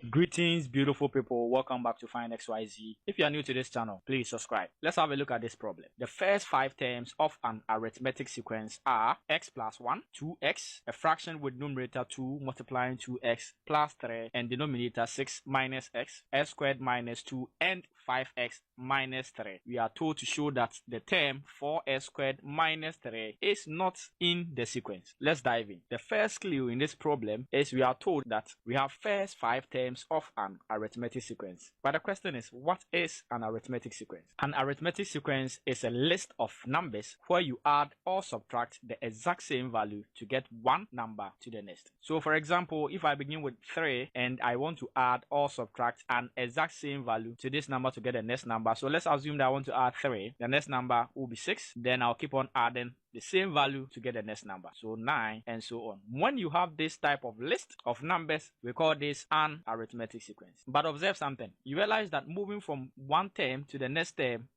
Greetings, beautiful people. Welcome back to Find XYZ. If you are new to this channel, please subscribe. Let's have a look at this problem. The first 5 terms of an arithmetic sequence are x plus 1, 2x, a fraction with numerator 2 multiplying 2x plus 3, and denominator 6 minus x squared minus 2, and 5x minus 3. We are told to show that the term 4x squared minus 3 is not in the sequence. Let's dive in. The first clue in this problem is we are told that we have first 5 terms of an arithmetic sequence. But the question is, what is an arithmetic sequence? An arithmetic sequence is a list of numbers where you add or subtract the exact same value to get one number to the next. So for example, if I begin with 3 and I want to add or subtract an exact same value to this number to get the next number. So let's assume that I want to add 3. The next number will be 6. Then I'll keep on adding the same value to get the next number, so 9 and so on. When you have this type of list of numbers, we call this an arithmetic sequence. But observe something. You realize that moving from one term to the next term,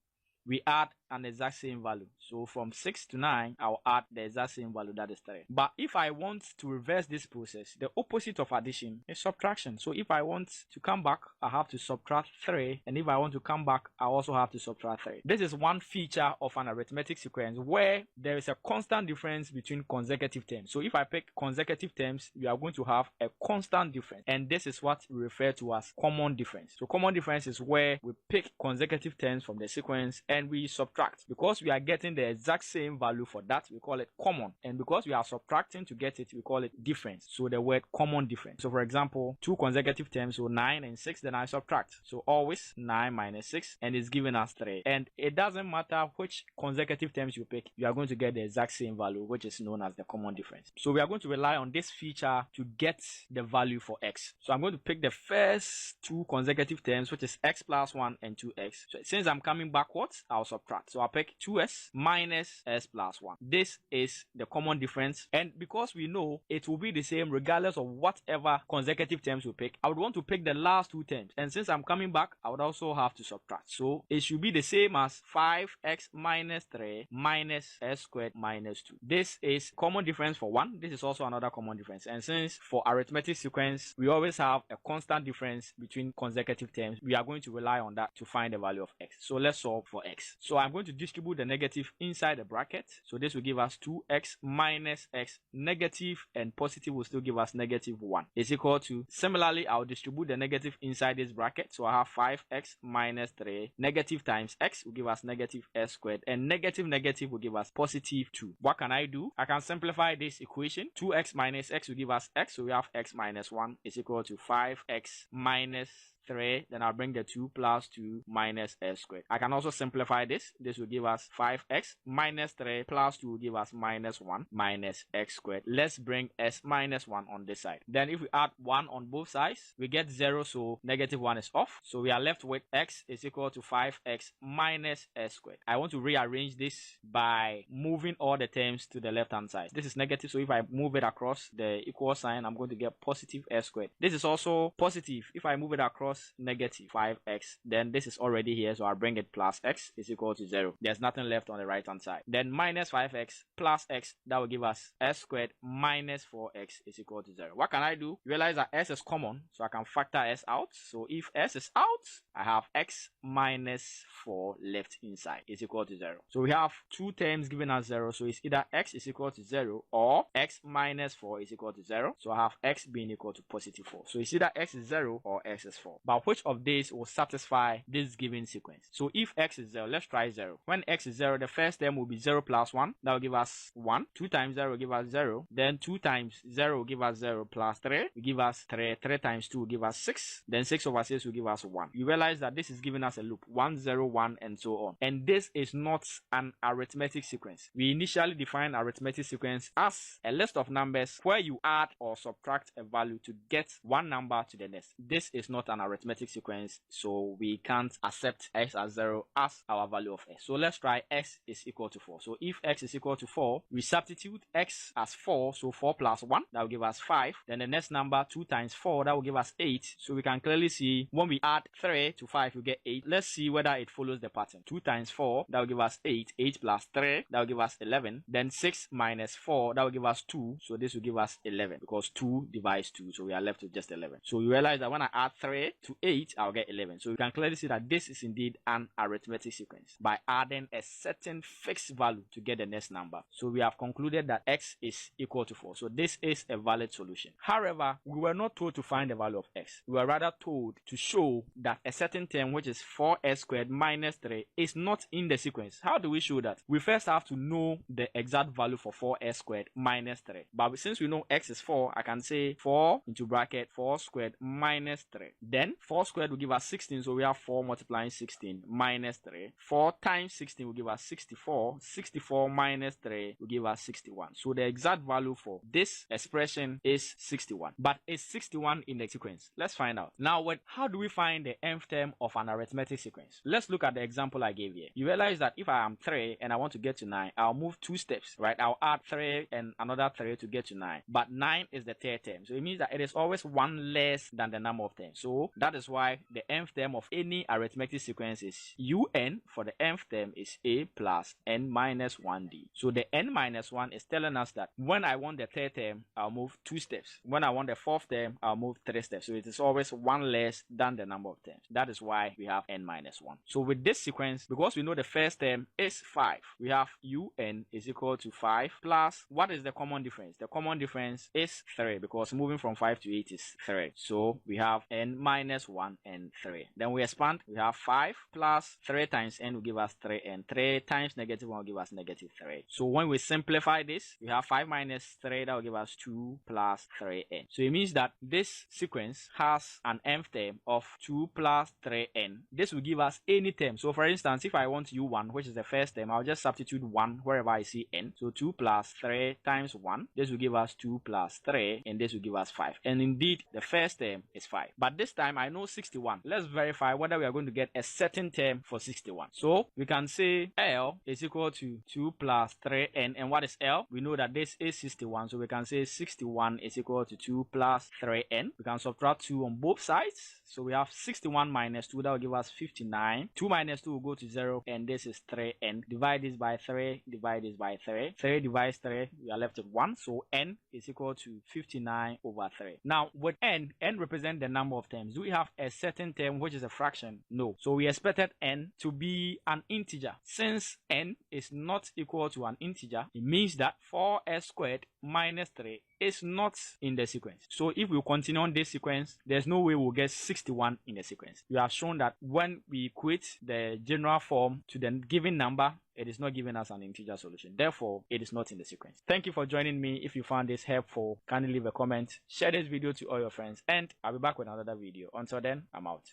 we add an exact same value. So from 6 to 9, I'll add the exact same value, that is 3. But if I want to reverse this process, the opposite of addition is subtraction. So if I want to come back, I have to subtract 3, and if I want to come back, I also have to subtract 3. This is one feature of an arithmetic sequence where there is a constant difference between consecutive terms. So if I pick consecutive terms, we are going to have a constant difference, and this is what we refer to as common difference. So common difference is where we pick consecutive terms from the sequence and we subtract. Because we are getting the exact same value for that, we call it common. And because we are subtracting to get it, we call it difference. So the word common difference. So for example, 2 consecutive terms, so 9 and 6, then I subtract. So always 9 minus 6, and it's giving us 3. And it doesn't matter which consecutive terms you pick, you are going to get the exact same value, which is known as the common difference. So we are going to rely on this feature to get the value for x. So I'm going to pick the first 2 consecutive terms, which is x plus 1 and 2x. So since I'm coming backwards, I'll subtract. So I'll pick 2s minus s plus 1. This is the common difference. And because we know it will be the same regardless of whatever consecutive terms we pick, I would want to pick the last 2 terms. And since I'm coming back, I would also have to subtract. So it should be the same as 5x minus 3 minus s squared minus 2. This is common difference for 1. This is also another common difference. And since for arithmetic sequence, we always have a constant difference between consecutive terms, we are going to rely on that to find the value of x. So let's solve for x. So I'm going to distribute the negative inside the bracket. So this will give us 2x minus x. Negative and positive will still give us negative 1. Is equal to, similarly, I'll distribute the negative inside this bracket. So I have 5x minus 3. Negative times x will give us negative s squared. And negative will give us positive 2. What can I do? I can simplify this equation. 2x minus x will give us x. So we have x minus 1 is equal to 5x minus 3, then I'll bring the 2 plus 2 minus s squared. I can also simplify this. This will give us 5x minus 3 plus 2 will give us minus 1 minus x squared. Let's bring s minus 1 on this side. Then if we add 1 on both sides, we get 0, so negative 1 is off. So we are left with x is equal to 5x minus s squared. I want to rearrange this by moving all the terms to the left hand side. This is negative, so if I move it across the equal sign, I'm going to get positive s squared. This is also positive. If I move it across negative 5x, then this is already here, so I'll bring it plus x is equal to 0. There's nothing left on the right hand side. Then minus 5x plus x, that will give us s squared minus 4x is equal to 0. What can I do? Realize that s is common, so I can factor s out. So if s is out, I have x minus 4 left inside is equal to 0. So we have 2 terms giving us 0, so it's either x is equal to 0 or x minus 4 is equal to 0. So I have x being equal to positive 4. So it's either x is 0 or x is 4. But which of these will satisfy this given sequence? So if x is 0, let's try 0. When x is 0, the first term will be 0 plus 1. That will give us 1. 2 times 0 will give us 0. Then 2 times 0 will give us 0 plus 3 will give us 3. 3 times 2 will give us 6. Then 6 over 6 will give us 1. You realize that this is giving us a loop. 1, 0, 1, and so on. And this is not an arithmetic sequence. We initially defined arithmetic sequence as a list of numbers where you add or subtract a value to get one number to the next. This is not an arithmetic arithmetic sequence, so we can't accept x as 0 as our value of x. So let's try x is equal to 4. So if x is equal to 4, we substitute x as 4, so 4 plus 1, that will give us 5. Then the next number, 2 times 4, that will give us 8. So we can clearly see when we add 3 to 5, we get 8. Let's see whether it follows the pattern. 2 times 4, that will give us 8. 8 plus 3, that will give us 11. Then 6 minus 4, that will give us 2. So this will give us 11 because 2 divides 2. So we are left with just 11. So you realize that when I add 3 to 8, I'll get 11. So you can clearly see that this is indeed an arithmetic sequence by adding a certain fixed value to get the next number. So we have concluded that x is equal to 4. So this is a valid solution. However, we were not told to find the value of x. We were rather told to show that a certain term, which is 4s squared minus 3, is not in the sequence. How do we show that? We first have to know the exact value for 4s squared minus 3. But since we know x is 4, I can say 4 into bracket 4 squared minus 3. Then 4 squared will give us 16, so we have 4 multiplying 16 minus 3. 4 times 16 will give us 64. 64 minus 3 will give us 61. So the exact value for this expression is 61. But is 61 in the sequence? Let's find out. Now, how do we find the nth term of an arithmetic sequence? Let's look at the example I gave here. You realize that if I am 3 and I want to get to 9, I'll move 2 steps, right? I'll add 3 and another 3 to get to 9. But 9 is the third term. So it means that it is always 1 less than the number of terms. So that is why the nth term of any arithmetic sequence is un. For the nth term is a plus n minus 1d. So the n minus 1 is telling us that when I want the third term, I'll move 2 steps. When I want the fourth term, I'll move 3 steps. So it is always 1 less than the number of terms. That is why we have n minus 1. So with this sequence, because we know the first term is 5, we have un is equal to 5 plus, what is the common difference? The common difference is 3, because moving from 5 to 8 is 3. So we have n minus 1 and 3. Then we expand, we have 5 plus 3 times n will give us 3, and 3 times negative 1 will give us negative 3. So when we simplify this, we have 5 minus 3, that will give us 2 plus 3n. So it means that this sequence has an nth term of 2 plus 3n. This will give us any term. So for instance, if I want u1, which is the first term, I'll just substitute 1 wherever I see n. So 2 plus 3 times 1, this will give us 2 plus 3, and this will give us 5. And indeed, the first term is 5. But this time I know 61. Let's verify whether we are going to get a certain term for 61. So we can say L is equal to 2 plus 3n. And what is L? We know that this is 61. So we can say 61 is equal to 2 plus 3n. We can subtract 2 on both sides. So we have 61 minus 2, that will give us 59. 2 minus 2 will go to 0, and this is 3n. Divide this by 3, divide this by 3. 3 divides 3, we are left with 1. So n is equal to 59 over 3. Now with n represents the number of terms. Do we have a certain term which is a fraction? No. So we expected n to be an integer. Since n is not equal to an integer, it means that 4s squared minus 3 is not in the sequence. So if we continue on this sequence, there's no way we'll get 61 in the sequence. We have shown that when we equate the general form to the given number, it is not giving us an integer solution. Therefore, it is not in the sequence. Thank you for joining me. If you found this helpful, kindly leave a comment, share this video to all your friends, and I'll be back with another video. Until then, I'm out.